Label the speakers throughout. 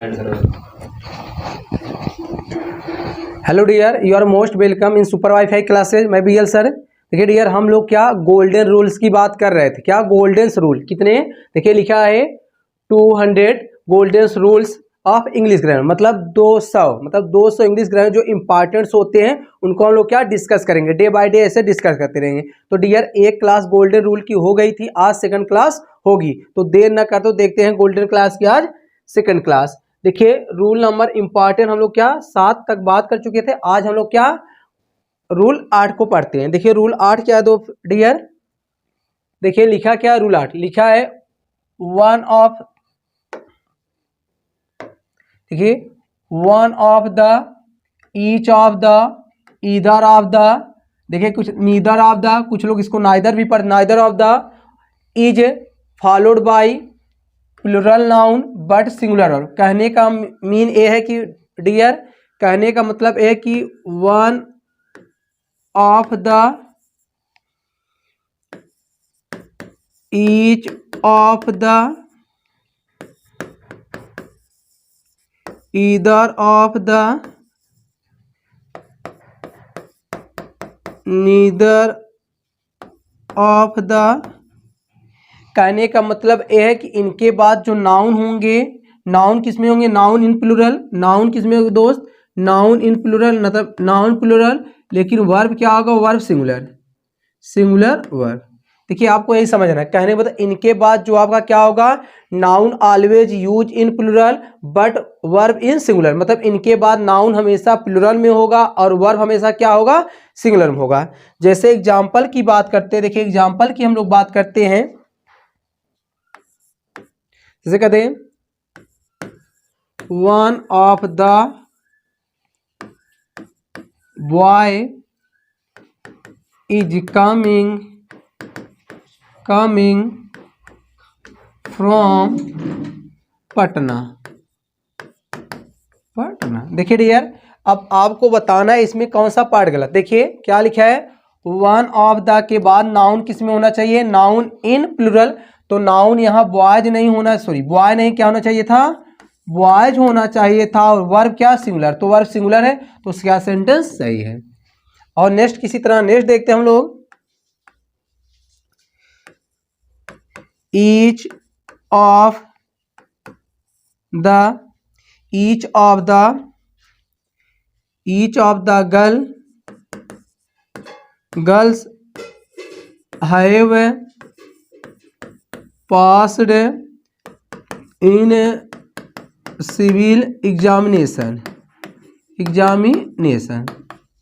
Speaker 1: Hello dear, you are most welcome in super wifi classes. मैं B L sir. देखिए dear, हम लोग क्या गोल्डन रूल्स की बात कर रहे थे। क्या गोल्डन रूल कितने? देखिए लिखा है 200 golden rules of English grammar, मतलब 200 इंग्लिश ग्रामर जो इंपॉर्टेंट्स होते हैं उनको हम लोग क्या डिस्कस करेंगे। डे बाय डे ऐसे डिस्कस करते रहेंगे। तो डियर, एक क्लास गोल्डन रूल की हो गई थी, आज सेकंड क्लास होगी। तो देर न कर तो देखते हैं गोल्डन क्लास की आज सेकंड क्लास। देखिए रूल नंबर इंपॉर्टेंट हम लोग क्या 7 तक बात कर चुके थे। आज हम लोग क्या रूल 8 को पढ़ते हैं। देखिए रूल 8 क्या है दो डियर, देखिए लिखा क्या है रूल 8 लिखा है वन ऑफ, देखिए one of the, each of the, either of the, देखिए कुछ नीदर ऑफ द, कुछ लोग इसको नाइदर भी पढ़, neither of the is followed by plural noun but singular verb. कहने का मीन ये है कि डियर, कहने का मतलब ये है कि one of the, each of the, either of the, neither of the. कहने का मतलब यह है कि इनके बाद जो नाउन होंगे, नाउन किस में होंगे? Noun in plural. नाउन किस में होंगे दोस्त? नाउन इन प्लूरल, मतलब नाउन प्लूरल, लेकिन वर्ब क्या होगा? Verb singular, singular verb. देखिए आपको यही समझना है। कहने का मतलब इनके बाद जो आपका क्या होगा? Noun always use in plural but verb in singular, मतलब इनके बाद नाउन हमेशा प्लूरल में होगा और वर्ब हमेशा क्या होगा? सिंगुलर में होगा। जैसे एग्जाम्पल की बात करते हैं, देखिए एग्जाम्पल की हम लोग बात करते हैं, जैसे कहते हैं one of the boy is coming from Patna. देखिए डियर, अब आपको बताना है इसमें कौन सा पार्ट गलत। देखिए क्या लिखा है, वन ऑफ द के बाद नाउन किस में होना चाहिए? Noun in plural. तो नाउन यहाँ बॉयज नहीं होना, सॉरी बॉय नहीं, क्या होना चाहिए था? बॉयज होना चाहिए था। और वर्ब क्या? सिंगुलर। तो वर्ब सिंगुलर है तो क्या सेंटेंस सही है। और नेक्स्ट किसी तरह नेक्स्ट देखते हैं हम लोग, each of the, each of the, each of the girls have passed in civil examination.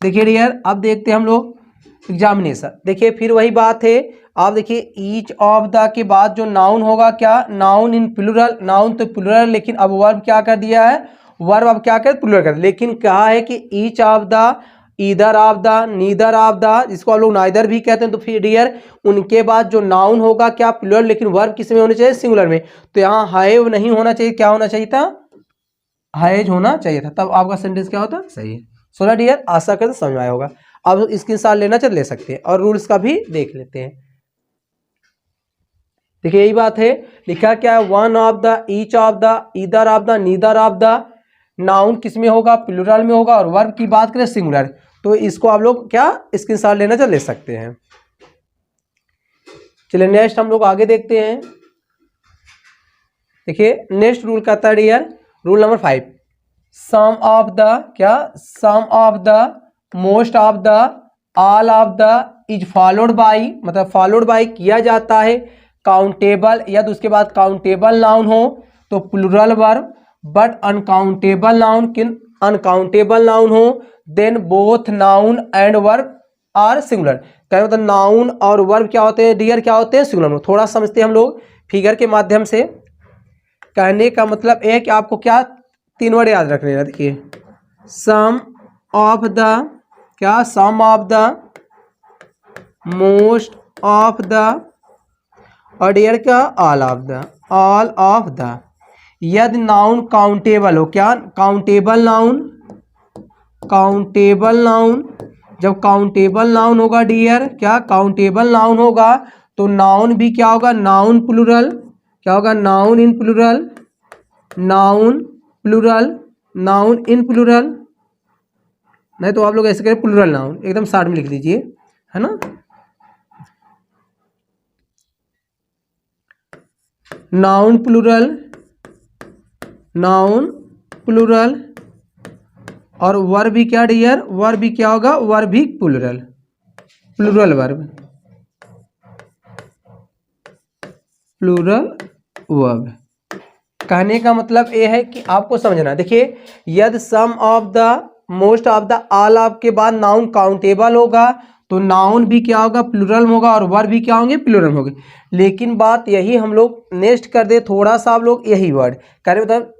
Speaker 1: देखिए डियर, अब देखते हैं हम लोग एग्जामिनेशन। देखिए फिर वही बात है, आप देखिए ईच ऑफ द के बाद जो नाउन होगा क्या? Noun in plural. नाउन तो प्लूरल, लेकिन अब वर्ब क्या कर दिया है? वर्ब अब क्या कर? प्लूरल कर। लेकिन कहा है कि each of the, either of the, neither of the, जिसको हम लोग नाइदर भी कहते हैं। तो फिर डियर उनके बाद जो नाउन होगा क्या? प्लूरल, लेकिन वर्ब किस में होना चाहिए? सिंगुलर में। तो यहाँ हैव नहीं होना चाहिए, क्या होना चाहिए था? हैज होना चाहिए था। तब आपका सेंटेंस क्या होता? सही है। सोलह डियर, आशा करते समझ आया होगा। अब स्क्रीनशॉट लेना चल ले सकते हैं और रूल्स का भी देख लेते हैं। देखिए यही बात है, लिखा क्या है? One of the, each of the, either of the, neither of the. Noun किस में होगा? प्लूरल में होगा। और वर्ब की बात करें सिंगुलर। तो इसको आप लोग क्या स्क्रीनशॉट लेना चल ले सकते हैं। चलिए नेक्स्ट हम लोग आगे देखते हैं। देखिए नेक्स्ट रूल कहता है dear, rule number 5, some of the, क्या? Some of the, most of the, all of the is followed by, मतलब फॉलोड बाई किया जाता है काउंटेबल, या तो उसके बाद काउंटेबल नाउन हो तो plural verb, but uncountable noun, किन अनकाउंटेबल नाउन हो then both noun and verb are singular. कहने मतलब नाउन और वर्ब क्या होते हैं डियर? क्या होते हैं? सिंगुलर। थोड़ा समझते हैं हम लोग फिगर के माध्यम से। कहने का मतलब है कि आपको क्या 3 वर्ड याद रखने हैं। देखिए सम ऑफ द, क्या? Some of the, most of the, और डियर क्या? All of the, all of the. यदि नाउन काउंटेबल हो, क्या? Countable noun, countable noun. जब काउंटेबल नाउन होगा डियर, क्या? काउंटेबल नाउन होगा तो नाउन भी क्या होगा? नाउन प्लूरल, क्या होगा? Noun in plural, noun plural noun in plural, नहीं तो आप लोग ऐसे करें प्लूरल नाउन, एकदम शॉर्ट में लिख लीजिए, है ना। नाउन प्लूरल, नाउन प्लूरल, और वर्ब भी क्या डियर, वर्ब भी क्या होगा, वर्ब भी plural, plural verb, plural verb. कहने का मतलब ये है कि आपको समझना, देखिए यदि some of the most of the all of के बाद नाउन काउंटेबल होगा तो नाउन भी क्या होगा, प्लूरल होगा, और वर्ब भी क्या होंगे, प्लूरल होंगे। लेकिन बात यही हम लोग नेक्स्ट कर दे थोड़ा सा, आप लोग यही वर्ड करें, मतलब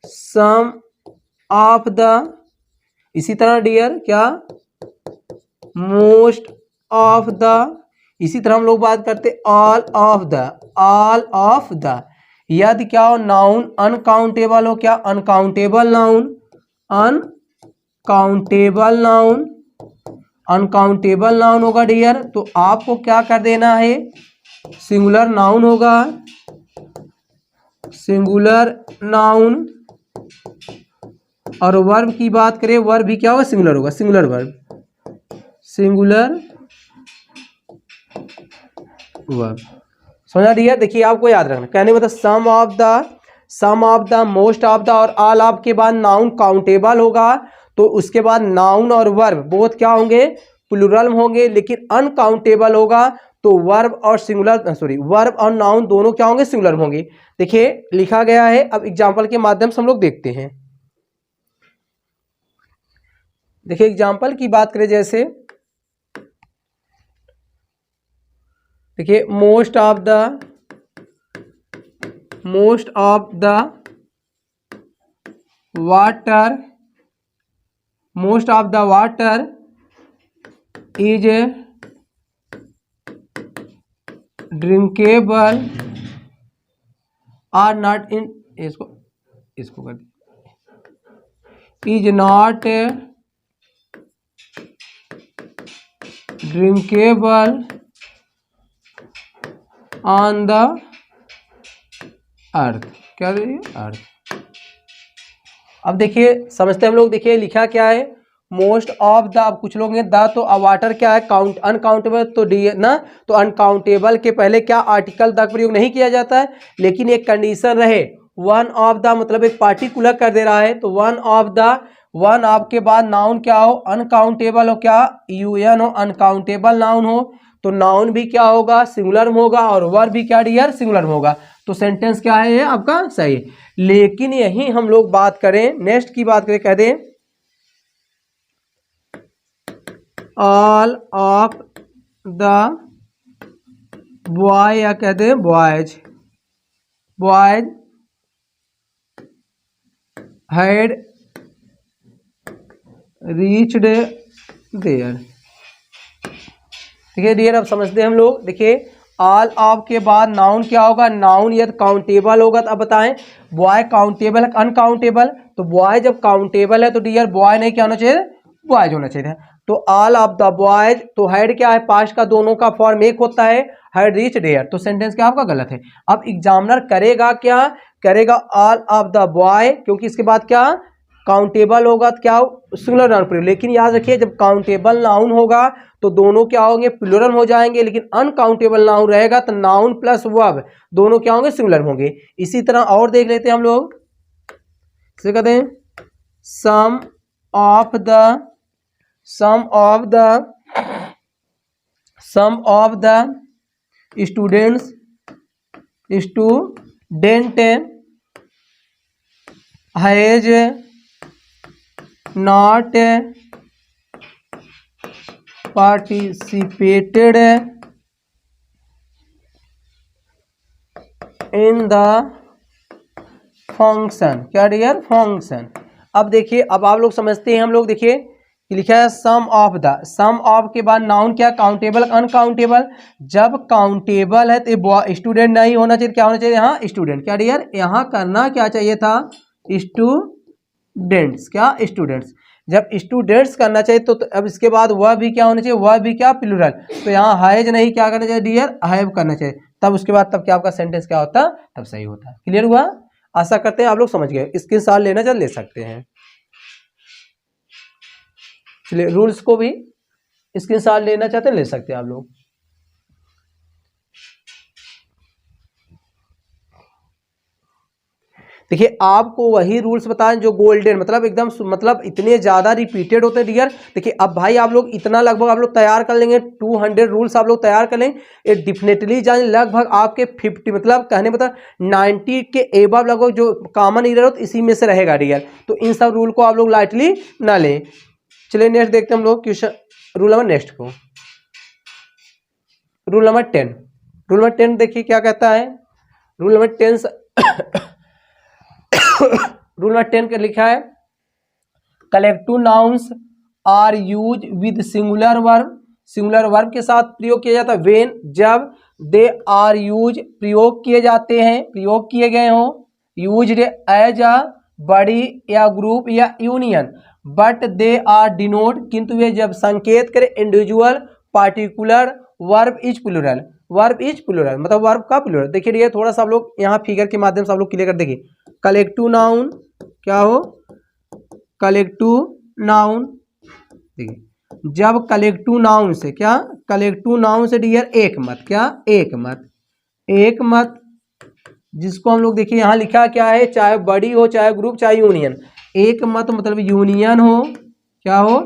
Speaker 1: सम ऑफ द, इसी तरह डियर क्या, मोस्ट ऑफ द, इसी तरह हम लोग बात करते all of the, all of the. यदि क्या हो, नाउन अनकाउंटेबल हो, क्या uncountable noun, uncountable noun, uncountable noun होगा डियर, तो आपको क्या कर देना है, सिंगुलर नाउन होगा, सिंगुलर नाउन। और वर्ब की बात करें, वर्ब भी क्या होगा, सिंगुलर होगा, सिंगुलर वर्ब, सिंगुलर वर्ब। समझा डियर। देखिए आपको याद रखना, कहने मतलब some of the most of the और ऑल ऑफ के बाद नाउन काउंटेबल होगा, तो उसके बाद नाउन और वर्ब बोथ क्या होंगे, प्लूरल होंगे। लेकिन अनकाउंटेबल होगा तो वर्ब और सिंगुलर, सॉरी, वर्ब और नाउन दोनों क्या होंगे, सिंगुलर होंगे। देखिए लिखा गया है, अब एग्जाम्पल के माध्यम से हम लोग देखते हैं। देखिए एग्जाम्पल की बात करें, जैसे देखिए most of the water, most of the water is drinkable or not इन, इसको कर दी, is not drinkable on the earth, क्या है अर्थ। अब देखिए समझते हैं हम लोग, देखिए लिखा क्या है, मोस्ट ऑफ द, अब कुछ लोग हैं द, तो वाटर क्या है, काउंट अनकाउंटेबल, तो डी ना, तो अनकाउंटेबल के पहले क्या आर्टिकल द प्रयोग नहीं किया जाता है। लेकिन एक कंडीशन रहे, वन ऑफ द मतलब एक पार्टिकुलर कर दे रहा है, तो one of the, one of के बाद नाउन क्या हो, अनकाउंटेबल हो, क्या यूएन हो, अनकाउंटेबल नाउन हो, तो नाउन भी क्या होगा, सिंगुलर होगा, और वर्ब भी क्या डियर, सिंगुलर होगा। तो सेंटेंस क्या है ये आपका सही। लेकिन यही हम लोग बात करें, नेक्स्ट की बात करें, कह दें ऑल ऑफ द बॉय, या कह दें boys, boys had reached there. देखिए डियर, अब समझते हैं हम लोग। देखिए ऑल ऑफ के बाद नाउन क्या होगा, नाउन यदि काउंटेबल होगा, तो अब बताएं बॉय काउंटेबल है अनकाउंटेबल, तो बॉय जब काउंटेबल है तो डियर बॉय नहीं क्या होना चाहिए, बॉयज होना चाहिए। तो ऑल ऑफ द बॉयज, तो हैड क्या है, पास्ट का दोनों का फॉर्म एक होता है, हैड रीच देयर, तो सेंटेंस क्या आपका गलत है। अब एग्जामिनर करेगा क्या, करेगा ऑल ऑफ द बॉय, क्योंकि इसके बाद क्या काउंटेबल होगा, तो क्या सिंगुलर नाउन प्लूरल। लेकिन याद रखिए जब काउंटेबल नाउन होगा तो दोनों क्या होंगे, प्लूरल हो जाएंगे। लेकिन अनकाउंटेबल नाउन रहेगा तो नाउन प्लस वर्ब दोनों क्या होंगे, सिंगुलर होंगे। इसी तरह और देख लेते हैं हम लोग, इसे कहते हैं some of the student has not participated in the function, क्या डियर, फंक्शन। अब देखिए, अब आप लोग समझते हैं हम लोग, देखिए लिखा है सम ऑफ द, सम ऑफ के बाद नाउन क्या, काउंटेबल अनकाउंटेबल। जब काउंटेबल है तो स्टूडेंट नहीं होना चाहिए, क्या होना चाहिए यहाँ, स्टूडेंट, क्या डियर, यहाँ करना क्या चाहिए था, स्टूडेंट्स, क्या स्टूडेंट्स। जब स्टूडेंट्स करना चाहिए तो अब इसके बाद वह भी क्या होना चाहिए, वह भी क्या प्लूरल, तो यहाँ हैज नहीं क्या करना चाहिए डियर, हैव करना चाहिए। तब उसके बाद तब क्या आपका सेंटेंस क्या होता, तब सही होता। क्लियर हुआ। आशा करते हैं आप लोग समझ गए। स्क्रीनशॉट लेना चाहे ले सकते हैं। चलिए रूल्स को भी स्क्रीनशॉट लेना चाहते हैं ले सकते हैं आप लोग। देखिए आपको वही रूल्स बताएं जो गोल्डन मतलब एकदम मतलब इतने ज़्यादा रिपीटेड होते हैं डियर। देखिए अब भाई आप लोग इतना लगभग आप लोग तैयार कर लेंगे, 200 रूल्स आप लोग तैयार कर लेंगे, ये डिफिनेटली जान लगभग आपके 50 मतलब कहने मतलब 90 के एबव लगभग जो कॉमन ईरर हो तो इसी में से रहेगा डियर। तो इन सब रूल को आप लोग लाइटली ना लें। चलिए नेक्स्ट देखते हैं हम लोग क्वेश्चन रूल नंबर नेक्स्ट को। रूल नंबर 10, रूल नंबर 10 देखिए क्या कहता है। रूल नंबर 10 रूल नंबर 10 का लिखा है collective nouns are use with singular verb. Singular verb के साथ प्रयोग किया जाता है व्हेन जब दे आर यूज प्रयोग किए जाते हैं, प्रयोग किए गए हों, यूज्ड एज अ बॉडी या ग्रुप या union, but they are denote किंतु वे जब संकेत करें individual particular verb is plural, verb is plural मतलब वर्ब का प्लूरल। देखिए ये थोड़ा सा आप लोग यहाँ फिगर के माध्यम से आप लोग क्लियर कर देखिए। कलेक्टिव नाउन क्या हो, कलेक्टिव नाउन देखिए जब कलेक्टिव नाउन से क्या, कलेक्टिव नाउन से डियर एक मत, क्या एक मत, एक मत जिसको हम लोग देखिए यहाँ लिखा क्या है, चाहे बड़ी हो चाहे ग्रुप चाहे यूनियन, एक मत मतलब यूनियन हो, क्या हो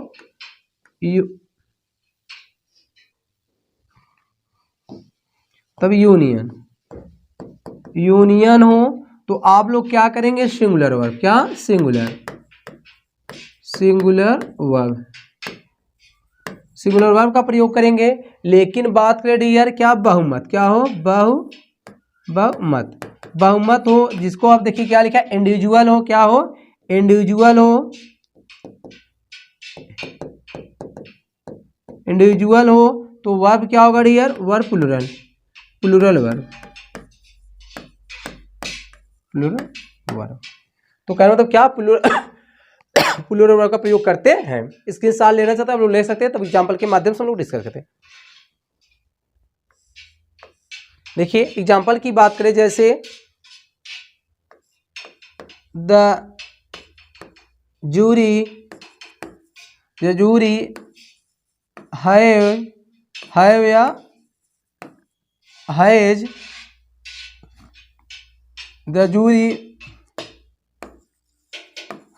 Speaker 1: तब यूनियन, यूनियन हो तो आप लोग क्या करेंगे सिंगुलर वर्ब, क्या singular, singular verb, singular verb का प्रयोग करेंगे। लेकिन बात करें डियर क्या बहुमत, क्या हो बहुमत, बहुमत हो जिसको आप देखिए क्या लिखा है इंडिविजुअल हो, क्या हो इंडिविजुअल हो, इंडिविजुअल हो तो वर्ब क्या होगा dear, verb plural, plural verb, plural verb. तो कहना मतलब क्या प्लूरल प्लूरल वर्ब का प्रयोग करते हैं। स्क्रीनशॉट लेना चाहते हैं आप लोग ले सकते हैं, तब एग्जांपल के माध्यम से हम लोग डिस्कस करते हैं। देखिए एग्जांपल की बात करें जैसे the jury, the jury have या हैज, द जूरी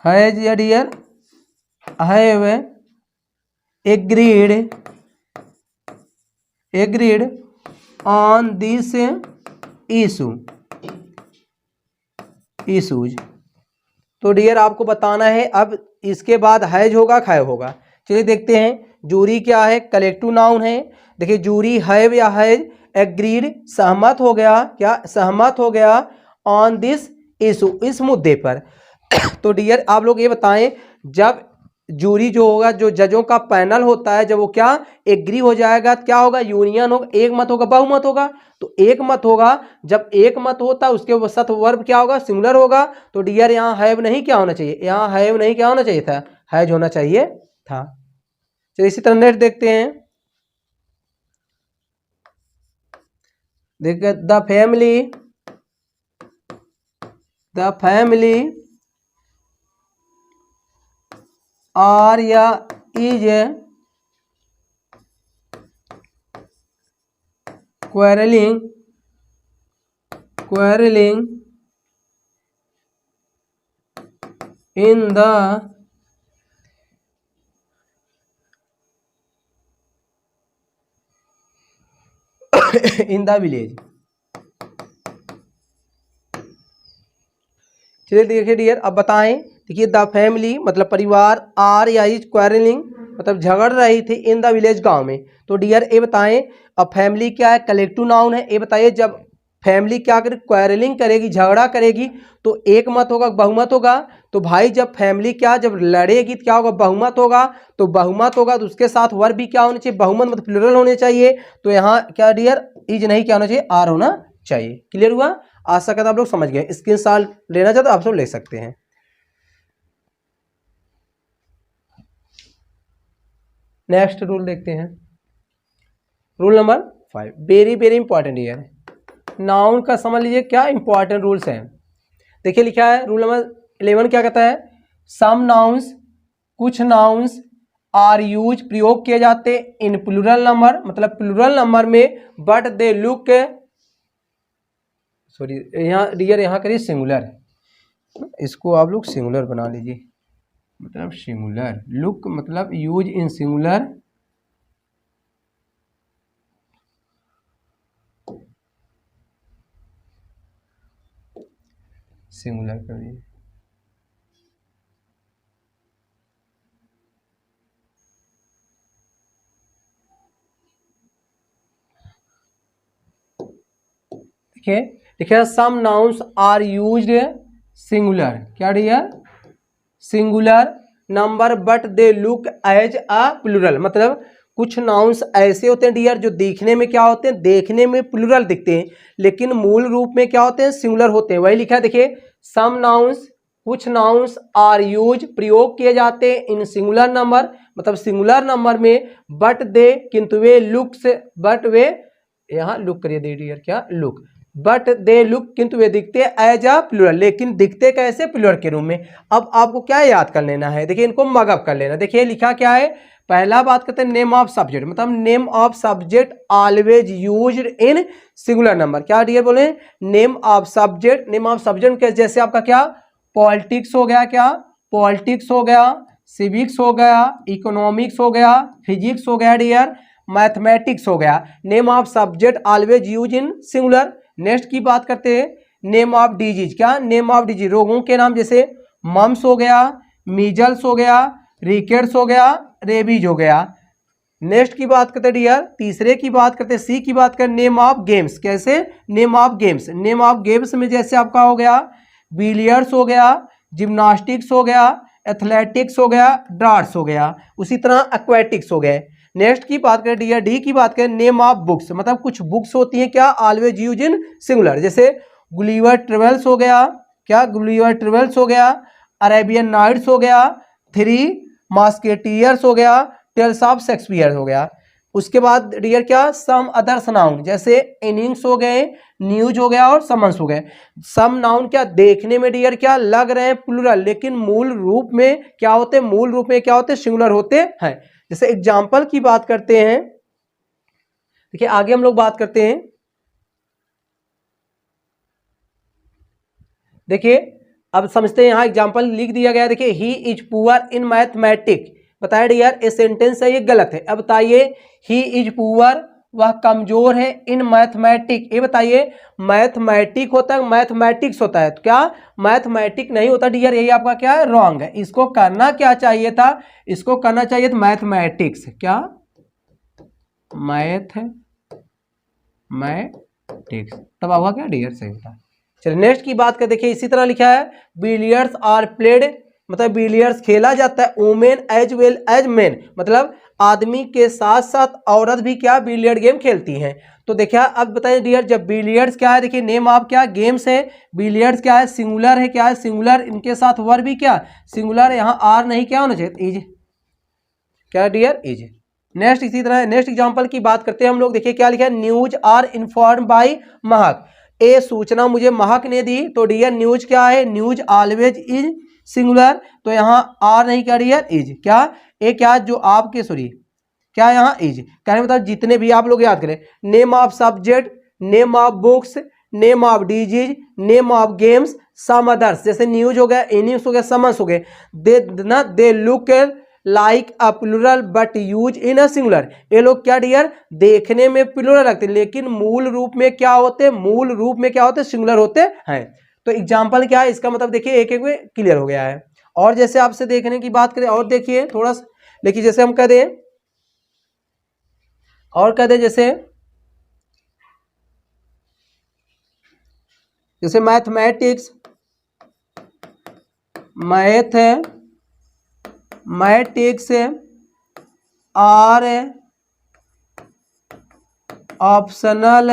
Speaker 1: हैज या dear have agreed on this issues. तो डियर आपको बताना है अब इसके बाद हैज होगा खैव होगा। चलिए देखते हैं जूरी क्या है, कलेक्टिव नाउन है। देखिए जूरी हैव या हैज एग्रीड सहमत हो गया, क्या सहमत हो गया ऑन दिस इशू इस मुद्दे पर। तो डियर आप लोग ये बताएं जब जूरी जो होगा जो जजों का पैनल होता है जब वो क्या एग्री हो जाएगा क्या होगा यूनियन होगा, एक मत होगा बहुमत होगा। तो एक मत होगा, जब एक मत होता है उसके साथ वर्ब क्या होगा सिंगुलर होगा। तो डियर यहाँ हैव नहीं क्या होना चाहिए, यहाँ हैव नहीं क्या होना चाहिए था, हैज होना चाहिए था। चलिए इसी तरह नेक्स्ट देखते हैं। देखिए द फैमिली आर या is quarreling in the village। चलिए देखिए डियर अब बताएं। देखिए द फैमिली मतलब परिवार, आर या इज क्वेरलिंग मतलब झगड़ रही थी इन द विलेज गांव में। तो डियर ये बताएं अब फैमिली क्या है, कलेक्टिव नाउन है। ये बताइए जब फैमिली क्या करे क्वेरलिंग करेगी झगड़ा करेगी तो एक मत होगा बहुमत होगा। तो भाई जब फैमिली क्या जब लड़ेगी तो क्या होगा बहुमत होगा। तो बहुमत होगा तो उसके साथ वर्ब भी क्या होना चाहिए बहुमत मतलब प्लूरल होने चाहिए। तो यहाँ क्या डियर इज नहीं क्या होना चाहिए आर होना चाहिए। क्लियर हुआ, आशा करता आप लोग समझ गए। स्क्रीनशॉट लेना चाहते तो आप सब ले सकते हैं। नेक्स्ट रूल देखते हैं, rule number 5 very very important ये है। नाउन का समझ लीजिए क्या इंपॉर्टेंट रूल्स हैं। देखिए लिखा है रूल नंबर 11 क्या कहता है, सम नाउन्स, कुछ नाउन्स आर यूज प्रयोग किए जाते इन प्लूरल नंबर, मतलब प्लूरल नंबर में, बट दे लुक, सॉरी यहाँ डियर यहाँ करिए सिंगुलर, इसको आप लोग सिंगुलर बना लीजिए, मतलब सिंगुलर, लुक मतलब यूज इन सिंगुलर, सिंगुलर कर दीजिए। देखिए देखिए some nouns are used singular, क्या dear, singular number but they look as a plural, मतलब कुछ नाउन्स ऐसे होते हैं डियर जो देखने में क्या होते हैं, देखने में प्लूरल दिखते हैं लेकिन मूल रूप में क्या होते हैं, सिंगुलर होते हैं। वही लिखा है देखिए, सम नाउन्स, कुछ नाउन्स आर यूज प्रयोग किए जाते हैं इन सिंगुलर नंबर, मतलब सिंगुलर नंबर में, बट दे किंतु वे लुक से, बट वे यहाँ लुक करिए दे डियर, क्या लुक, बट दे लुक किंतु वे दिखते एज अ प्लूरल, लेकिन दिखते कैसे, प्लूरल के रूप में। अब आपको क्या याद कर लेना है, देखिए इनको मगअप कर लेना। देखिए लिखा क्या है, पहला बात करते हैं नेम ऑफ सब्जेक्ट, मतलब name of subject always used in singular number, क्या डियर बोले, name of subject, name of subject के जैसे आपका क्या, पॉलिटिक्स हो गया, क्या पॉलिटिक्स हो गया, सिविक्स हो गया, इकोनॉमिक्स हो गया, फिजिक्स हो गया डियर, मैथमेटिक्स हो गया, name of subject always use in singular. Next की बात करते हैं नेम ऑफ डिजीज, क्या नेम ऑफ डिजीज, रोगों के नाम, जैसे मम्स हो गया, मीजल्स हो गया, रिकेट्स हो गया, रेबीज हो गया। नेक्स्ट की बात करते हैं डियर, तीसरे की बात करते हैं, सी की बात करें, नेम ऑफ गेम्स, कैसे, name of games, name of games में जैसे आपका हो गया बिलियर्ड्स हो गया, जिम्नास्टिक्स हो गया, एथलेटिक्स हो गया, डार्ट्स हो गया, उसी तरह एक्वेटिक्स हो गए। नेक्स्ट की बात करें डियर, डी की बात करें, नेम ऑफ बुक्स, मतलब कुछ बुक्स होती हैं क्या, ऑलवेज यूज इन सिंगुलर, जैसे गुलिवर ट्रेवल्स हो गया, क्या गुलिवर ट्रेवल्स हो गया, अरेबियन नाइट्स हो गया, थ्री मस्केटियर्स हो गया, टेल्स ऑफ शेक्सपियर हो गया। उसके बाद डियर क्या, सम अदर्स नाउन, जैसे इनिंग्स हो गए, न्यूज हो गया और समन्स हो गए। सम नाउन क्या देखने में डियर क्या लग रहे हैं प्लूरल, लेकिन मूल रूप में क्या होते हैं, मूल रूप में क्या होते हैं, सिंगुलर होते हैं। जैसे एग्जाम्पल की बात करते हैं, देखिए आगे हम लोग बात करते हैं, देखिए अब समझते हैं, यहां एग्जाम्पल लिख दिया गया, देखिए he is poor in mathematics, बताइए डियर ये सेंटेंस है ये गलत है। अब बताइए ही इज पुअर, वह कमजोर है, इन मैथमेटिक, ये बताइए मैथमेटिक होता है, मैथमेटिक्स होता है, तो क्या मैथमेटिक नहीं होता डियर, यही आपका क्या है, रॉन्ग है। इसको करना क्या चाहिए था, इसको करना चाहिए था मैथमेटिक्स, क्या मैथमेटिक्स, तब आपका क्या डियर सही होता। चलिए नेक्स्ट की बात कर, देखिए इसी तरह लिखा है बिलियर्ड्स आर प्लेड, मतलब बिलियर्ड्स खेला जाता है women as well as men, मतलब आदमी के साथ साथ औरत भी क्या बिलियर्ड गेम खेलती हैं। तो देखिए अब बताइए डियर, जब बिलियर्ड्स क्या है, देखिए नेम ऑफ क्या गेम्स है, बिलियर्ड्स क्या है सिंगुलर है, क्या है सिंगुलर, इनके साथ वर्ब भी क्या सिंगुलर, यहाँ आर नहीं क्या होना चाहिए, इज, क्या डियर इज। नेक्स्ट इसी तरह नेक्स्ट एग्जांपल की बात करते हैं हम लोग, देखिए क्या लिखा है, न्यूज आर इन्फॉर्म बाय महक, ए सूचना मुझे महक ने दी, तो डियर न्यूज क्या है, न्यूज ऑलवेज इज सिंगुलर, तो यहाँ आर नहीं क्या डियर इज, क्या ए क्या जो आपके सॉरी क्या यहाँ इज, कहने मतलब जितने भी आप लोग याद करें, name of subject, name of books, name of disease, name of games, some others, जैसे न्यूज हो गया, इनिंग्स हो गया, समन्स हो गए, they look like a plural but use in a singular, ये लोग क्या डियर देखने में प्लूरल रखते हैं लेकिन मूल रूप में क्या होते हैं, मूल रूप में क्या होते हैं, सिंगुलर होते हैं। तो एग्जाम्पल क्या है, इसका मतलब देखिए एक एक में क्लियर हो गया है। और जैसे आपसे देखने की बात करें, और देखिए थोड़ा सा, लेकिन जैसे हम कह दें, और कह दें जैसे mathematics, mathematics are optional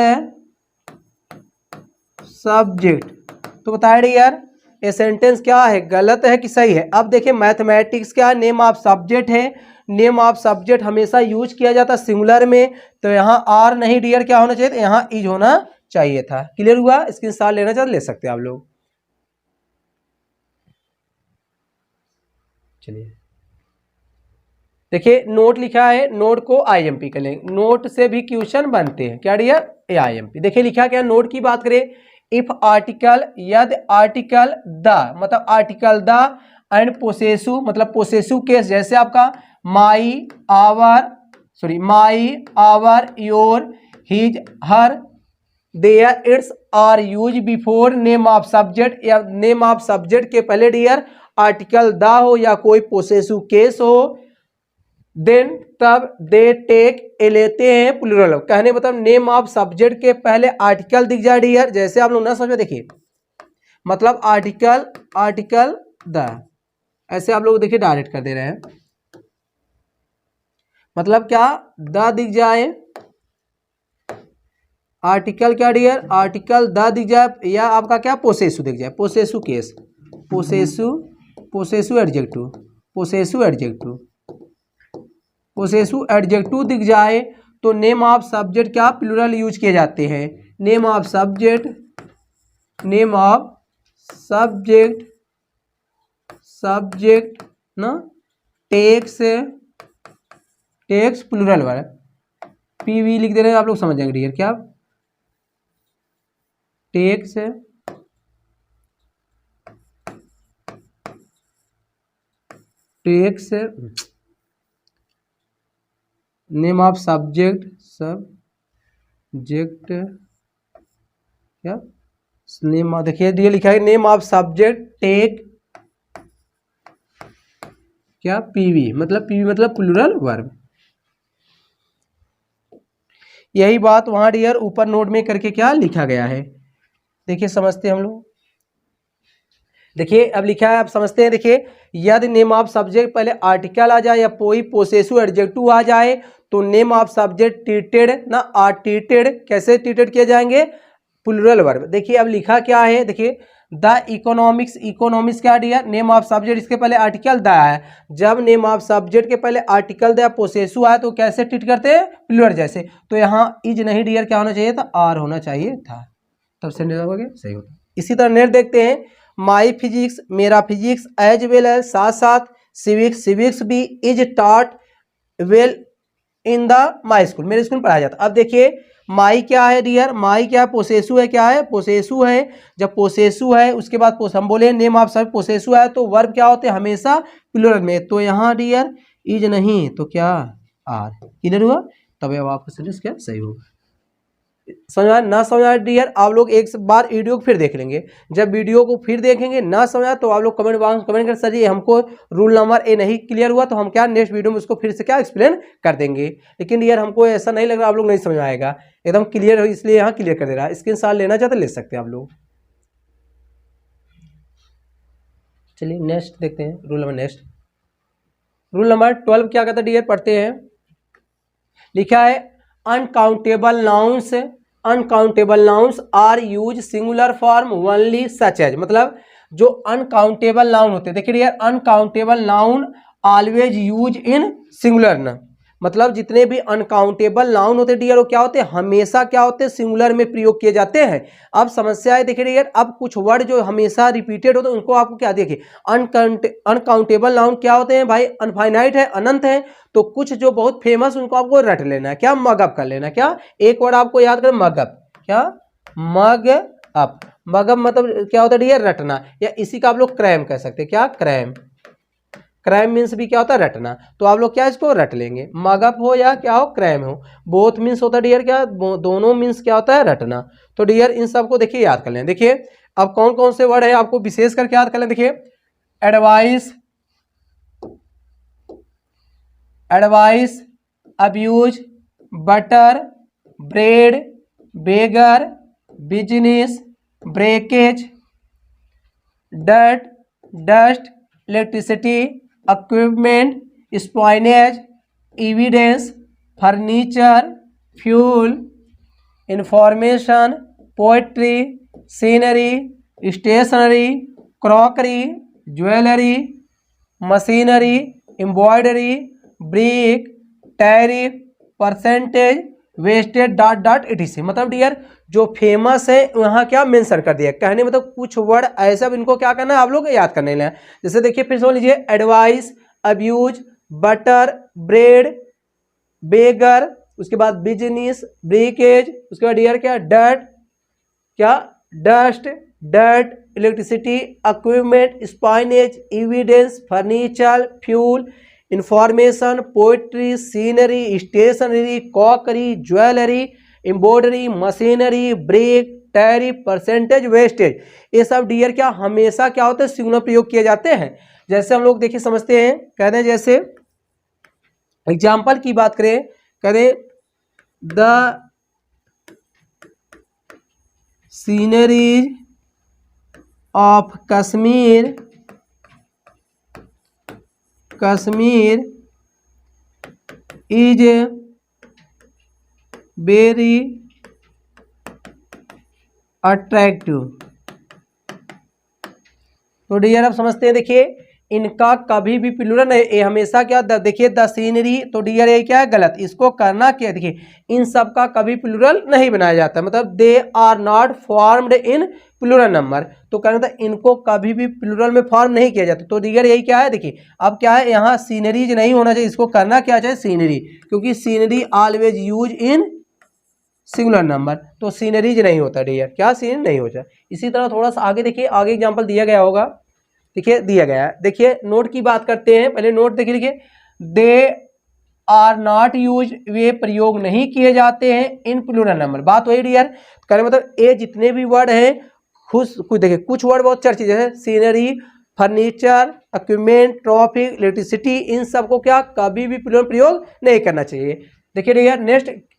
Speaker 1: subject, तो बताइए यार ये सेंटेंस क्या है, गलत है कि सही है। अब देखिए मैथमेटिक्स क्या नेम ऑफ सब्जेक्ट है, नेम ऑफ सब्जेक्ट हमेशा यूज किया जाता है सिंगुलर में, तो यहाँ आर नहीं डियर क्या होना चाहिए, यहाँ इज होना चाहिए था। क्लियर हुआ, स्क्रीनशॉट लेना चाहते ले सकते हैं आप लोग। चलिए देखिए नोट लिखा है, नोट को आईएमपी कर लेंगे, नोट से भी क्वेश्चन बनते हैं क्या डियर, ए आईएमपी। देखिए लिखा क्या, नोट की बात करें, इफ आर्टिकल यदि आर्टिकल द मतलब आर्टिकल द एंड पोसेसिव मतलब पोसेसिव केस, जैसे आपका my our your his her their its are use before name of subject, या नेम ऑफ सब्जेक्ट के पहले डियर आर्टिकल द हो या कोई पोसेसिव केस हो, देन तब दे टेक ए लेते हैं प्लूरल। कहने मतलब नेम ऑफ सब्जेक्ट के पहले आर्टिकल दिख जाए डियर, जैसे आप लोग ना समझो, देखिए मतलब आर्टिकल द, ऐसे आप लोग देखिए डायरेक्ट कर दे रहे हैं, मतलब क्या द दिख जाए, आर्टिकल क्या डियर, आर्टिकल द दिख जाए, या आपका क्या पोसेसिव दिख जाए, पोसेसिव केस, पोसेसिव एडजेक्टिव दिख जाए तो नेम ऑफ सब्जेक्ट क्या प्लूरल यूज किए जाते हैं, नेम ऑफ सब्जेक्ट ना टेक्स प्लूरल वाला, पीवी लिख दे रहे हैं, आप लोग समझ जाएंगे डियर, क्या टेक्स नेम ऑफ सब्जेक्ट क्या नेम, देखिए ये लिखा है नेम ऑफ सब्जेक्ट टेक क्या पीवी मतलब प्लूरल वर्ब। यही बात वहां डियर ऊपर नोट में करके क्या लिखा गया है, देखिए समझते हैं हम लोग। देखिए अब लिखा है, आप समझते हैं, देखिए यदि नेम ऑफ सब्जेक्ट पहले आर्टिकल आ जाए या कोई पोसेसिव एडजेक्टिव आ जाए तो नेम ऑफ सब्जेक्ट ट्रीटेड ना आर ट्रीटेड, कैसे ट्रीटेड किए जाएंगे, प्लूरल वर्ब। देखिए अब लिखा क्या है, देखिए द इकोनॉमिक्स क्या डियर, नेम ऑफ सब्जेक्ट इसके पहले आर्टिकल द है, जब नेम ऑफ सब्जेक्ट के पहले आर्टिकल द पोसेसिव आया तो कैसे ट्रीट करते हैं, प्लूरल जैसे, तो यहाँ इज नहीं डियर, क्या होना चाहिए था, आर होना चाहिए था, तब सेंटेंस हो गया सही होता। इसी तरह नेक्स्ट देखते हैं, माई फिजिक्स मेरा फिजिक्स एज वेल है, साथ साथ सिविक्स भी is taught well in the my school, मेरे स्कूल में पढ़ाया जाता। अब देखिए माई क्या है डियर, माई क्या पोसेसिव है, क्या है पोसेसिव है, जब पोसेसिव है उसके बाद हम बोले नेम ऑफ सब पोसेसिव है तो वर्ब क्या होते हैं हमेशा प्लूरल में, तो यहाँ डियर इज नहीं तो क्या आर, क्लियर हुआ, तब अब आपका सेंटेंस क्या सही होगा। समझ आया ना, समझ आया डियर, आप लोग एक बार वीडियो को फिर देख लेंगे, जब वीडियो को फिर देखेंगे ना समझा तो आप लोग कमेंट बॉक्स में कमेंट कर सर जी हमको रूल नंबर ए नहीं क्लियर हुआ, तो हम क्या नेक्स्ट वीडियो में उसको फिर से क्या एक्सप्लेन कर देंगे। लेकिन डियर हमको ऐसा नहीं लग रहा आप लोग नहीं समझ आएगा, एकदम क्लियर हो, इसलिए यहाँ क्लियर कर दे रहा है। स्क्रीनशॉट लेना चाहते ले सकते हैं आप लोग। चलिए नेक्स्ट देखते हैं rule number, next rule number 12 क्या कहता है डियर, पढ़ते हैं। लिखा है uncountable nouns are use singular form only such as, मतलब जो अनकाउंटेबल नाउन होते हैं, देखिए यार uncountable noun always use in singular ना, मतलब जितने भी अनकाउंटेबल नाउन होते हैं डियर वो क्या होते हैं हमेशा क्या होते हैं सिंगुलर में प्रयोग किए जाते हैं। अब समस्या है देखिए डियर, अब कुछ वर्ड जो हमेशा रिपीटेड होते हैं उनको आपको क्या देखिए अनकाउंटेबल नाउन क्या होते हैं भाई, अनफाइनाइट है, अनंत है, तो कुछ जो बहुत फेमस उनको आपको रट लेना है, क्या मगअप कर लेना, क्या एक वर्ड आपको याद करें मगअप, क्या मगअप, मगअप मतलब क्या होता है डियर रटना, या इसी का आप लोग क्रैम कह सकते हैं, क्या क्रैम, क्रैम मीन्स भी क्या होता है रटना, तो आप लोग क्या इसको रट लेंगे, मगअप हो या क्या हो क्रैम हो, बोथ मीन्स होता है डियर क्या, दोनों मीन्स क्या होता है रटना। तो डियर इन सबको देखिए याद कर लें। देखिए अब कौन कौन से वर्ड है आपको विशेष करके याद कर लें। देखिए advice, abuse, butter, bread, beggar, business, breakage, dust, electricity, equipment, spinach, evidence, furniture, fuel, information, poetry, scenery, stationery, crockery, jewellery, machinery, embroidery, brick, tariff, percentage, wastage etc। मतलब डियर जो फेमस है वहाँ क्या मेंशन कर दिया। कहने मतलब कुछ वर्ड ऐसा इनको क्या करना है आप लोग याद करने लें। जैसे देखिए फिर समझ लीजिए, एडवाइस, अब्यूज, बटर, ब्रेड, बेगर, उसके बाद बिजनेस, ब्रेकेज, उसके बाद डियर क्या डर्ट, क्या dust, dirt, electricity, equipment, spinach, evidence, furniture, fuel, information, poetry, scenery, stationery, crockery, jewellery, embroidery, machinery, break, tariff, percentage, wastage, ये सब डियर क्या हमेशा क्या होता है सिंगुलर प्रयोग किए जाते हैं। जैसे हम लोग देखिए समझते हैं, कहते हैं जैसे एग्जाम्पल की बात करें, करें the sceneries of Kashmir, Kashmir is very attractive. तो डियर आप समझते हैं, देखिए इनका कभी भी प्लूरल नहीं, ये हमेशा क्या देखिए द सीनरी, तो डियर ये क्या है गलत, इसको करना क्या है, देखिए इन सब का कभी प्लूरल नहीं बनाया जाता, मतलब they are not formed in plural number. तो कहना था इनको कभी भी प्लूरल में फॉर्म नहीं किया जाता। तो डियर यही क्या है, देखिए अब क्या है यहाँ सीनरीज नहीं होना चाहिए, इसको करना क्या चाहिए सीनरी, क्योंकि scenery always use in singular number, तो सीनरीज नहीं होता डियर, क्या सीनरी नहीं होता। इसी तरह थोड़ा सा आगे देखिए, आगे एग्जाम्पल दिया गया होगा, देखिए दिया गया है, देखिए नोट की बात करते हैं, पहले नोट देखिए, लिखिए दे आर नॉट यूज, वे प्रयोग नहीं किए जाते हैं इन प्लूरल नंबर। बात वही डियर करें, मतलब ये जितने भी वर्ड हैं कुछ देखिए कुछ वर्ड बहुत चर्चित है, scenery, furniture, equipment, traffic, electricity, इन सबको क्या कभी भी प्लूरल प्रयोग नहीं करना चाहिए। देखिए डियर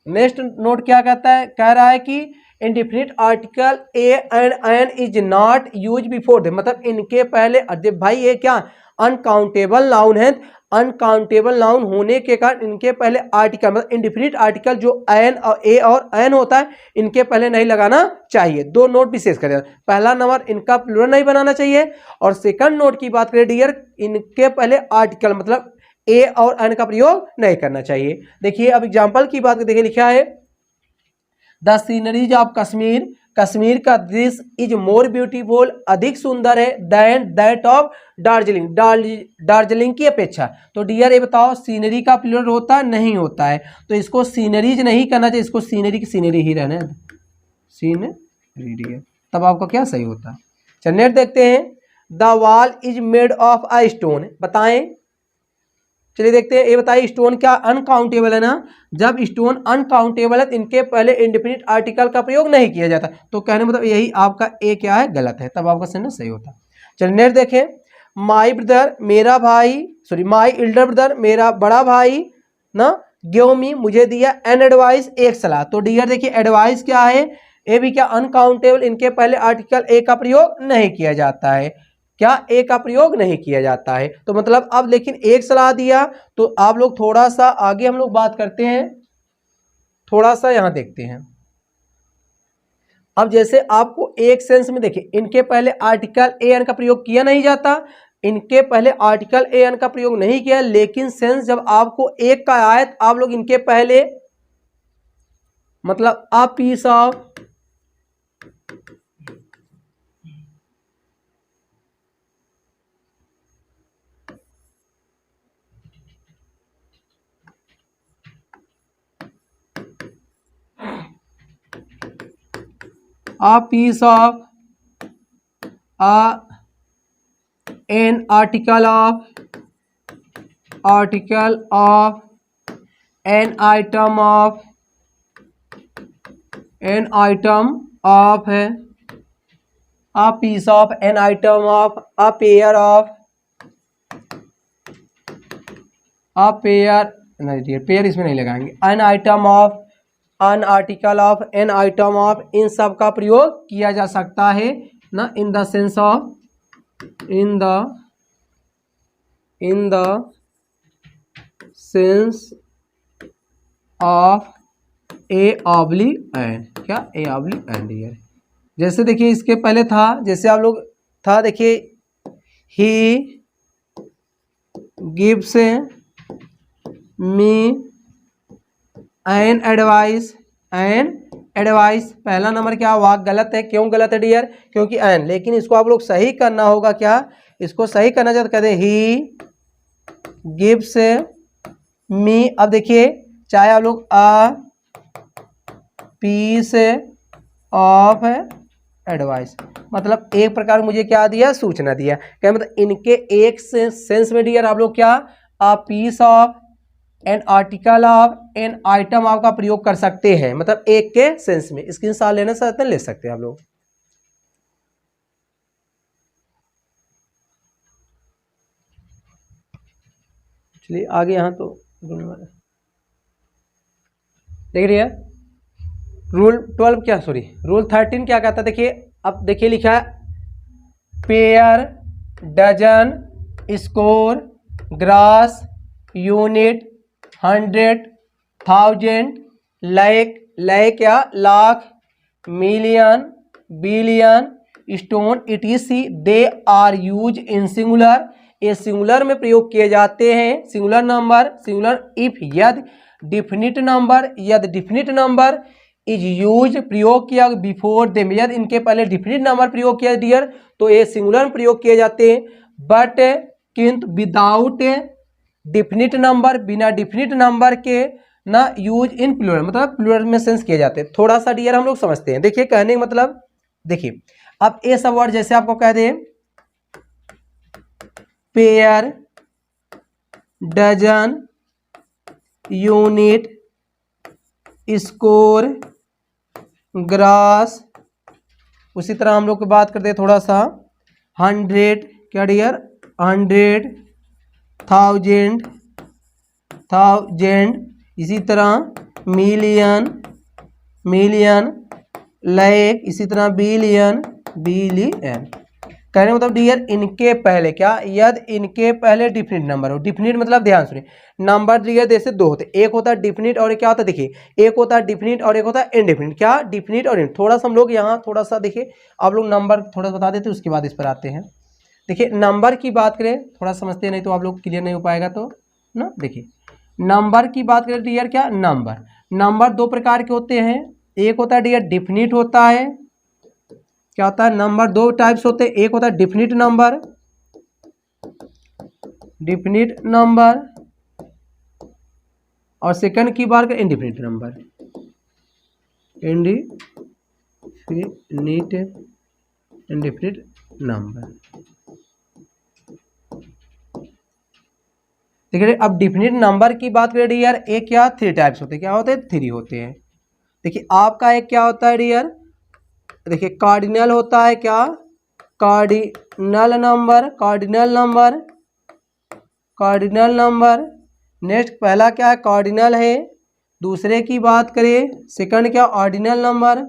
Speaker 1: नेक्स्ट नोट क्या कहता है, कह रहा है कि indefinite article a and an is not use before they, मतलब इनके पहले भाई ये क्या अनकाउंटेबल नाउन है, अनकाउंटेबल नाउन होने के कारण इनके पहले आर्टिकल मतलब इंडिफिनिट आर्टिकल जो एन और ए और एन होता है इनके पहले नहीं लगाना चाहिए। दो नोट विशेष करें, पहला नंबर इनका प्लूरल नहीं बनाना चाहिए, और सेकंड नोट की बात करें डियर इनके पहले आर्टिकल मतलब ए और एन का प्रयोग नहीं करना चाहिए। देखिए अब एग्जाम्पल की बात देखिए, लिखा है the sceneries of Kashmir, Kashmir का दृश्य इज मोर ब्यूटीफुल, अधिक सुंदर है than that of Darjeeling, Darjeeling की अपेक्षा। तो डियर ये बताओ सीनरी का प्लूरल होता है नहीं होता है, तो इसको सीनरीज नहीं करना चाहिए, इसको सीनरी की सीनरी ही रहना है, सीनरी डियर, तब आपका क्या सही होता है। चलिए नेक्स्ट देखते हैं, the wall is made of a stone, बताएं, चलिए देखते हैं, ये बताइए स्टोन क्या अनकाउंटेबल है ना, जब स्टोन अनकाउंटेबल है तो इनके पहले इंडिफिनिट आर्टिकल का प्रयोग नहीं किया जाता, तो कहने मतलब यही आपका ए क्या है गलत है, तब आपका सेंटेंस सही होता है। चलिए नेक्स्ट देखें, माई ब्रदर मेरा भाई, सॉरी माई एल्डर ब्रदर मेरा बड़ा भाई ना, गिव मी मुझे दिया एन एडवाइस एक सलाह। तो डियर देखिए एडवाइस क्या है, ये भी क्या अनकाउंटेबल, इनके पहले आर्टिकल ए का प्रयोग नहीं किया जाता है, क्या ए का प्रयोग नहीं किया जाता है। तो मतलब अब लेकिन एक सलाह दिया, तो आप लोग थोड़ा सा आगे हम लोग बात करते हैं, थोड़ा सा यहां देखते हैं। अब जैसे आपको एक सेंस में देखिए इनके पहले आर्टिकल ए एन का प्रयोग किया नहीं जाता, इनके पहले आर्टिकल ए एन का प्रयोग नहीं किया, लेकिन सेंस जब आपको एक का आए तो आप लोग इनके पहले मतलब a piece of, a piece of, an article of, an item of, है a piece of, an item of, a pair of, नहीं पेयर इसमें नहीं लगाएंगे, an item of, an article of, an item of, इन सब का प्रयोग किया जा सकता है ना, in the sense of, in the sense of A oblique and, क्या ए ऑब्लिक एंड डियर। जैसे देखिए इसके पहले था, जैसे आप लोग था देखिए he gives me an advice, an advice. पहला नंबर क्या वाक गलत है, क्यों गलत है डियर, क्योंकि एन, लेकिन इसको आप लोग सही करना होगा, क्या इसको सही करना चाहते, कहते ही गिव्स मी। अब देखिए चाहे आप लोग अ पीस ऑफ एडवाइस, मतलब एक प्रकार मुझे क्या दिया, सूचना दिया, क्या मतलब इनके एक सेंस में डियर आप लोग क्या a piece of an article of an item आपका प्रयोग कर सकते हैं, मतलब एक के सेंस में। स्क्रीनशॉट लेना चाहते हैं ले सकते हैं आप लोग। चलिए आगे, यहाँ तो देख रही है रूल 12 क्या सॉरी रूल 13 क्या कहता है, देखिए अब देखिए लिखा है pair, dozen, score, gross, unit, 100, 1000, like, like या lakh, million, billion, stone, etc, they are use in singular, ये सिंगुलर में प्रयोग किए जाते हैं। सिंगुलर नंबर, सिंगुलर इफ यदि डिफिनिट नंबर, यदि डिफिनिट नंबर इज यूज प्रयोग किया बिफोर देम, यदि इनके पहले डिफिनिट नंबर प्रयोग किया डियर तो ये सिंगुलर में प्रयोग किए जाते हैं। बट किंतु विदाउट डिफिनिट नंबर, बिना डिफिनिट नंबर के ना यूज इन प्लूरल, मतलब प्लूरल में सेंस किए जाते हैं। थोड़ा सा डियर हम लोग समझते हैं, देखिए कहने का मतलब, देखिए अब ये सब वर्ड जैसे आपको कह दे pair, dozen, unit, score, gross, उसी तरह हम लोग की बात करते हैं थोड़ा सा 100 क्या डियर 100, 1000, 1000, इसी तरह मिलियन, मिलियन, लाइक, इसी तरह बिलियन, बिलियन। कहने का मतलब डियर इनके पहले क्या, यदि इनके पहले डिफिनिट नंबर हो, डिफिनिट मतलब ध्यान सुनिए नंबर डियर जैसे दो होते, एक होता है डिफिनिट और एक क्या होता है, देखिए एक होता है डिफिनिट और एक होता है इनडिफिनिट। क्या डिफिनिट और थोड़ा सा हम लोग यहाँ थोड़ा सा देखिए, आप लोग नंबर थोड़ा सा बता देते उसके बाद इस पर आते हैं। देखिए नंबर की बात करें, थोड़ा समझते नहीं तो आप लोग क्लियर नहीं हो पाएगा तो ना। देखिए नंबर की बात करें डियर, क्या नंबर, नंबर दो प्रकार के होते हैं, एक होता है डियर डिफिनिट होता है, क्या होता है नंबर दो टाइप्स होते हैं, एक होता है डिफिनिट नंबर, डिफिनिट नंबर, और सेकंड की बात करें इनडिफिनिट नंबर, इनडिफिनिट नंबर। देखिए अब डिफिनिट नंबर की बात करें डियर, एक क्या 3 टाइप्स होते हैं, क्या होते हैं 3 होते हैं। देखिए आपका एक क्या होता है डियर, देखिए कार्डिनल होता है, क्या cardinal number, cardinal number, cardinal number. Next पहला क्या है कार्डिनल है, दूसरे की बात करें सेकंड क्या ऑर्डिनल नंबर,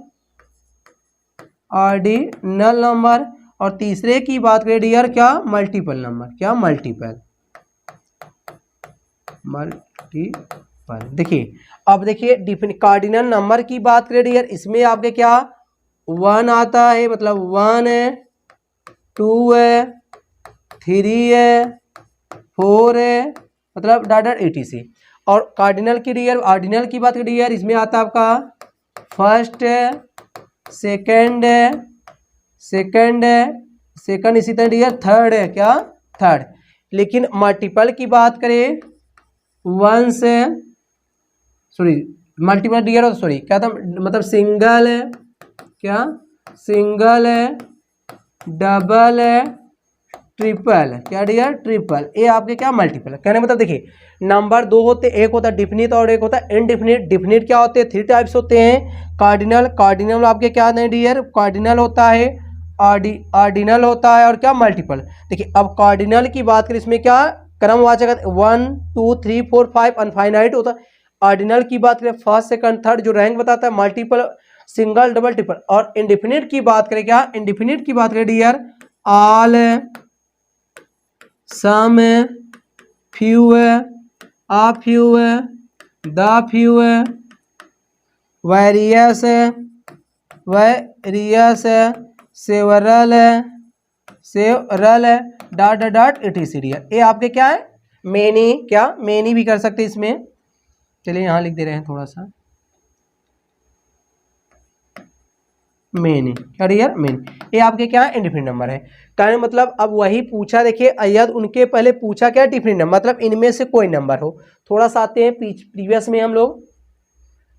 Speaker 1: ऑर्डिनल नंबर, और तीसरे की बात करें डियर क्या मल्टीपल नंबर, क्या मल्टीपल, मल्टीपल। देखिए अब देखिए डिफिनिट कार्डिनल नंबर की बात करें डियर, इसमें आपके क्या 1 आता है, मतलब 1 है, 2 है, 3 है, 4 है, मतलब डाटा etc। और कार्डिनल की डियर, ऑर्डिनल की बात करें डियर, इसमें आता है आपका फर्स्ट है, सेकंड है, सेकंड है, सेकंड, इसी तरह डियर थर्ड है, क्या थर्ड। लेकिन मल्टीपल की बात करें 1 से सॉरी मल्टीपल डियर सॉरी क्या था, मतलब सिंगल है, क्या सिंगल है, डबल है, ट्रिपल है, क्या डियर ट्रिपल, ये आपके क्या मल्टीपल। कहने मतलब देखिए नंबर दो होते, एक होता है डिफिनिट और एक होता है इनडिफिनिट। डिफिनिट क्या होते हैं 3 टाइप्स होते हैं, कार्डिनल, कार्डिनल आपके क्या नहीं डियर कार्डिनल होता है, ऑर्डिनल होता है, और क्या मल्टीपल। देखिए अब कार्डिनल की बात करें, इसमें क्या क्रमवाचक 1 2 3 4 5 अनफाइनाइट होता है। ऑर्डिनल की बात करें फर्स्ट सेकंड थर्ड जो रैंक बताता है, मल्टीपल, सिंगल, डबल, ट्रिपल। और इंडिफिनिट की बात करें, क्या इंडिफिनिट की बात करें dear all, some, few, a few, the few, various, various, several, several, dot dot etc। ये आपके क्या है मेनी, क्या मेनी भी कर सकते हैं इसमें। चलिए यहाँ लिख दे रहे हैं थोड़ा सा, मेनी, क्या डियर मेनी, ये आपके क्या इंडिफिनिट नंबर है। कहने मतलब अब वही पूछा, देखिए यदि उनके पहले पूछा क्या डिफिनिट नंबर, मतलब इनमें से कोई नंबर हो। थोड़ा सा आते हैं प्रीवियस में हम लोग,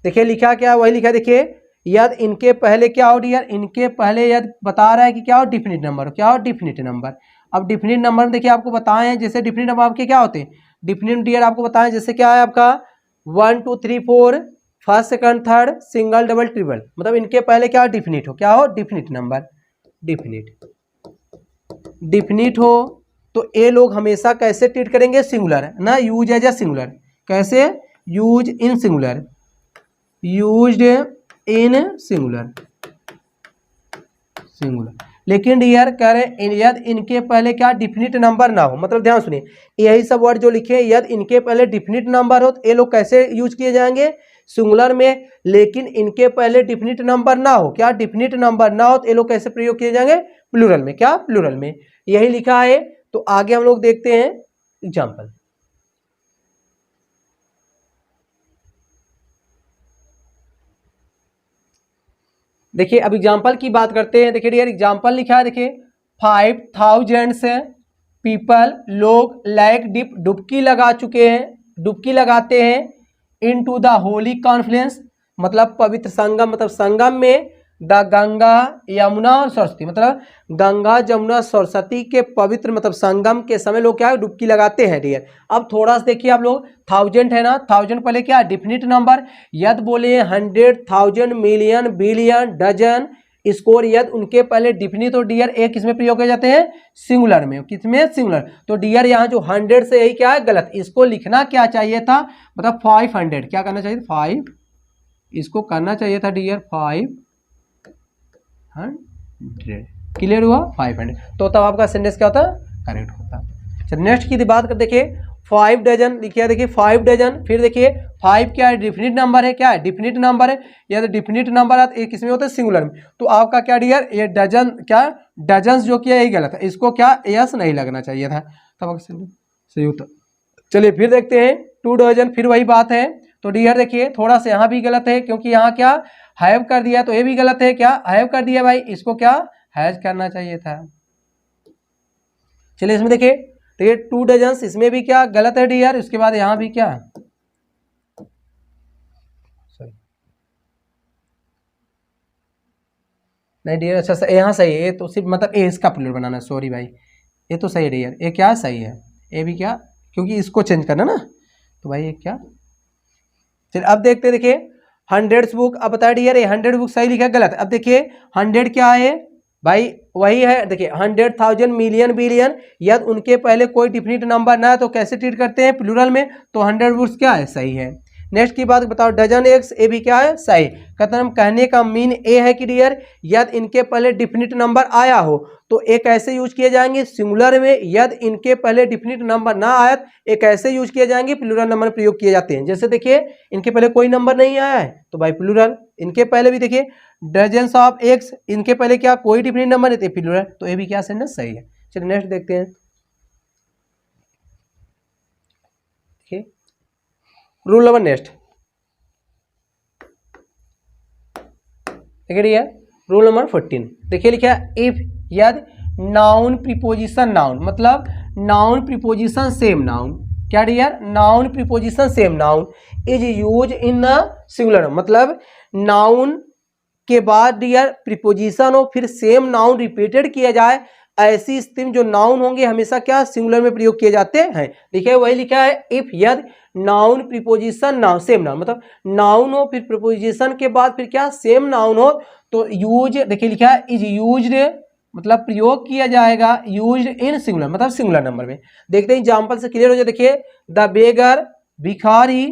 Speaker 1: देखिए लिखा क्या, वही लिखा देखिए यदि इनके पहले क्या हो डियर, इनके पहले यदि बता रहा है कि क्या हो डिफिनिट नंबर, क्या हो डिफिनिट नंबर। अब डिफिनिट नंबर देखिए आपको बताए हैं, जैसे डिफिनिट नंबर आपके क्या होते हैं, डिफिनिट डियर आपको बताएं जैसे क्या है आपका 1 2 3 4 first second third single double triple, मतलब इनके पहले क्या डिफिनिट हो, क्या हो डिफिनिट नंबर, डिफिनिट हो तो ये लोग हमेशा कैसे ट्रीट करेंगे, सिंगुलर ना, यूज एज ए सिंगुलर, कैसे use in singular, used in singular, लेकिन डियर कह रहे यदि इनके पहले क्या डिफिनिट नंबर ना हो, मतलब ध्यान सुनिए यही सब वर्ड जो लिखे यदि इनके पहले डिफिनिट नंबर हो तो ये लोग कैसे यूज किए जाएंगे, सिंगुलर में। लेकिन इनके पहले डिफिनिट नंबर ना हो, क्या डिफिनिट नंबर ना हो तो ये लोग कैसे प्रयोग किए जाएंगे, प्लूरल में, क्या प्लूरल में, यही लिखा है। तो आगे हम लोग देखते हैं एग्जाम्पल। देखिए अब एग्जाम्पल की बात करते हैं। देखिए डियर एग्जाम्पल लिखा है, देखिए 5000 पीपल, लोग लाइक डिप, डुबकी लगा चुके हैं, डुबकी लगाते हैं इनटू द होली कॉन्फ्लुएंस, मतलब पवित्र संगम, मतलब संगम में, द गंगा यमुना और सरस्वती, मतलब गंगा जमुना सरस्वती के पवित्र मतलब संगम के समय लोग क्या है डुबकी लगाते हैं डियर। अब थोड़ा सा देखिए आप लोग 1000 है ना, 1000 पहले क्या डिफिनिट नंबर, यदि बोले 100,000 मिलियन बिलियन डजन स्कोर, यदि उनके पहले डिफिनिट तो डियर एक किसमें प्रयोग किए जाते हैं, सिंगुलर में, किसमें सिंगुलर। तो डियर यहाँ जो 100 से यही क्या है गलत, इसको लिखना क्या चाहिए था, मतलब 500, क्या करना चाहिए 5, इसको करना चाहिए था डियर 500, क्लियर हुआ 500, तो तब आपका सेंटेंस क्या होता करेक्ट होता। चलिए नेक्स्ट की बात कर, देखिए 5 डजन लिखिए, देखिए 5 डजन, फिर देखिए 5 क्या है डिफिनिट नंबर है, क्या है डिफिनिट नंबर है, या तो डिफिनिट नंबर है एक किसमें होता है सिंगुलर में, तो आपका क्या डियर ये डजन, क्या डजन्स जो किया यही गलत है, इसको क्या यस नहीं लगना चाहिए था, तब सही होता। चलिए फिर देखते हैं 2 डजन, फिर वही बात है। तो डियर देखिए थोड़ा सा यहाँ भी गलत है, क्योंकि यहाँ क्या हैव कर दिया, तो ये भी गलत है, क्या हैव कर दिया भाई, इसको क्या हैज करना चाहिए था। चलिए इसमें देखिए, तो ये 2 डजन, इसमें भी क्या गलत है डियर, उसके बाद यहाँ भी क्या नहीं डियर, अच्छा यहाँ सही है, ये तो सिर्फ मतलब ए इसका प्लूरल बनाना है, सॉरी भाई, ये तो सही है डियर, ये क्या सही है, ये भी क्या, क्योंकि इसको चेंज करना ना, तो भाई ये क्या। चलिए अब देखते हैं, देखिए 100 बुक, अब बताया डियर ये 100 बुक सही लिखा है गलत। अब देखिए 100 क्या है भाई, वही है, देखिए 100,000 मिलियन बिलियन, यदि उनके पहले कोई डिफिनिट नंबर ना है तो कैसे ट्रीट करते हैं प्लूरल में, तो 100 बुक्स क्या है सही है। नेक्स्ट की बात बताओ डजन एक्स, ए भी क्या है सही। कहने का मीन ए है कि डियर यदि इनके पहले डिफिनिट नंबर आया हो तो एक ऐसे यूज किए जाएंगे सिंगुलर में, यदि इनके पहले डिफिनिट नंबर ना आया एक ऐसे यूज किए जाएंगे प्लूरल नंबर प्रयोग किए जाते हैं। जैसे देखिए इनके पहले कोई नंबर नहीं आया है तो भाई प्लूरल, इनके पहले भी देखिए डजन्स ऑफ एक्स, इनके पहले क्या कोई डिफिनिट नंबर नहीं थे प्लूरल, तो ये भी क्या सेंटेंस सही है। चलिए नेक्स्ट देखते हैं, रूल नंबर नेक्स्ट देखिए रूल नंबर 14, देखिए लिखा है इफ यदि नाउन प्रीपोजिशन नाउन, मतलब नाउन प्रीपोजिशन सेम नाउन, क्या dear noun preposition same noun is use in a singular, मतलब नाउन के बाद डियर प्रीपोजिशन हो फिर सेम नाउन रिपीटेड किया जाए, ऐसी स्थिति में जो नाउन होंगे हमेशा क्या सिंगुलर में प्रयोग किए जाते हैं। देखिए वही लिखा है इफ यदि noun preposition noun same noun, मतलब नाउन हो फिर प्रीपोजिशन के बाद फिर क्या सेम नाउन हो तो यूज, देखिए लिखा है इज यूज्ड, मतलब प्रयोग किया जाएगा यूज्ड इन सिंगुलर, मतलब सिंगुलर नंबर में। देखते हैं एग्जांपल से क्लियर हो जाए, देखिए द बेगर भिखारी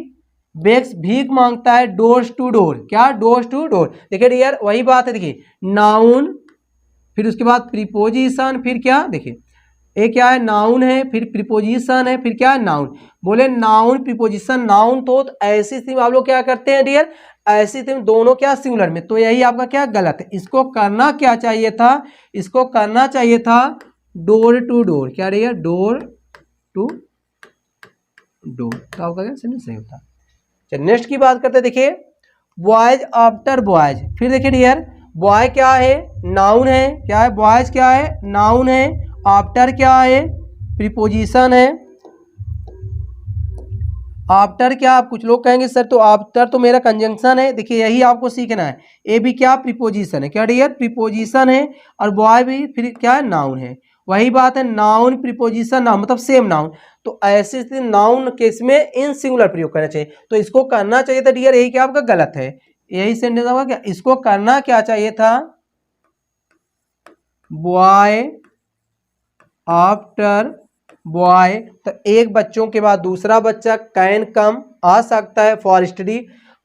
Speaker 1: बेक्स भीख मांगता है डोर्स टू डोर, क्या डोर्स टू डोर। देखिए डियर वही बात है, देखिए नाउन फिर उसके बाद प्रीपोजिशन, फिर क्या देखिए ये क्या है नाउन है फिर प्रीपोजिशन है फिर क्या है नाउन, बोले नाउन प्रीपोजिशन नाउन, तो ऐसी स्थिति में आप लोग क्या करते हैं डियर, ऐसी स्थिति में दोनों क्या सिंगुलर में, तो यही आपका क्या गलत है, इसको करना क्या चाहिए था, इसको करना चाहिए था डोर टू डोर, क्या डियर डोर टू डोर, तो आपका क्या सही होता। चलिए नेक्स्ट की बात करते हैं, देखिए बॉयज आफ्टर बॉयज, फिर देखिए डियर बॉय क्या है, नाउन है, क्या है, बॉयज क्या है, नाउन है, आफ्टर क्या है, प्रीपोजिशन है, आफ्टर क्या, आप कुछ लोग कहेंगे सर तो आफ्टर तो मेरा कंजंक्शन है, देखिए यही आपको सीखना है। ए भी क्या, प्रीपोजिशन है, क्या डियर, प्रीपोजिशन है, और बॉय भी फिर क्या है, नाउन है। वही बात है, नाउन प्रीपोजिशन नाउन मतलब सेम नाउन। तो ऐसे स्थिति नाउन केस में इन सिंगुलर प्रयोग करना चाहिए, तो इसको करना चाहिए था डियर, यही क्या आपका गलत है, यही सेंटेंस आपका क्या, इसको करना क्या चाहिए था, बॉय आफ्टर बॉय, तो एक बच्चों के बाद दूसरा बच्चा कैन कम आ सकता है फॉर स्टडी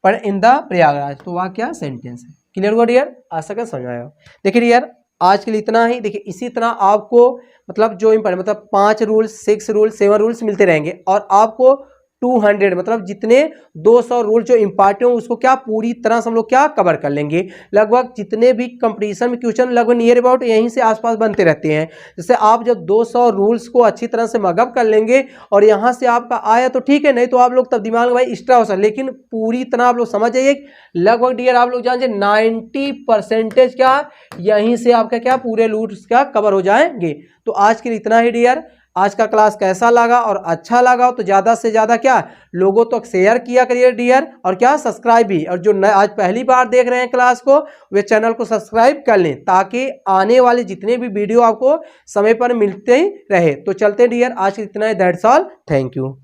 Speaker 1: पर इन द प्रयागराज, तो वह क्या सेंटेंस है। क्लियर हुआ डियर, आशा कर समझ आया। देखिए डियर आज के लिए इतना ही। देखिए इसी तरह आपको मतलब जो इम्पोर्टेंट मतलब 5 रूल्स 6 रूल्स 7 रूल्स मिलते रहेंगे, और आपको 200 मतलब जितने 200 रूल जो इम्पॉर्टेंट हो उसको क्या पूरी तरह से हम लोग क्या कवर कर लेंगे। लगभग जितने भी कंपटीशन में क्वेश्चन लगभग नियर अबाउट यहीं से आसपास बनते रहते हैं। जैसे आप जब 200 रूल्स को अच्छी तरह से मगअप कर लेंगे और यहाँ से आपका आया तो ठीक है, नहीं तो आप लोग तब दिमाग में भाई एक्स्ट्रा हो सकता, लेकिन पूरी तरह आप लोग समझ जाइए लगभग डियर आप लोग जान 90% क्या यहीं से आपका क्या पूरे रूल्स क्या कवर हो जाएंगे। तो आज के लिए इतना ही डियर। आज का क्लास कैसा लगा और अच्छा लगा तो ज़्यादा से ज़्यादा क्या लोगों तक शेयर किया करिए डियर, और क्या सब्सक्राइब भी, और जो आज पहली बार देख रहे हैं क्लास को वे चैनल को सब्सक्राइब कर लें ताकि आने वाले जितने भी वीडियो आपको समय पर मिलते ही रहे। तो चलते डियर आज इतना ही, दैट्स ऑल, थैंक यू।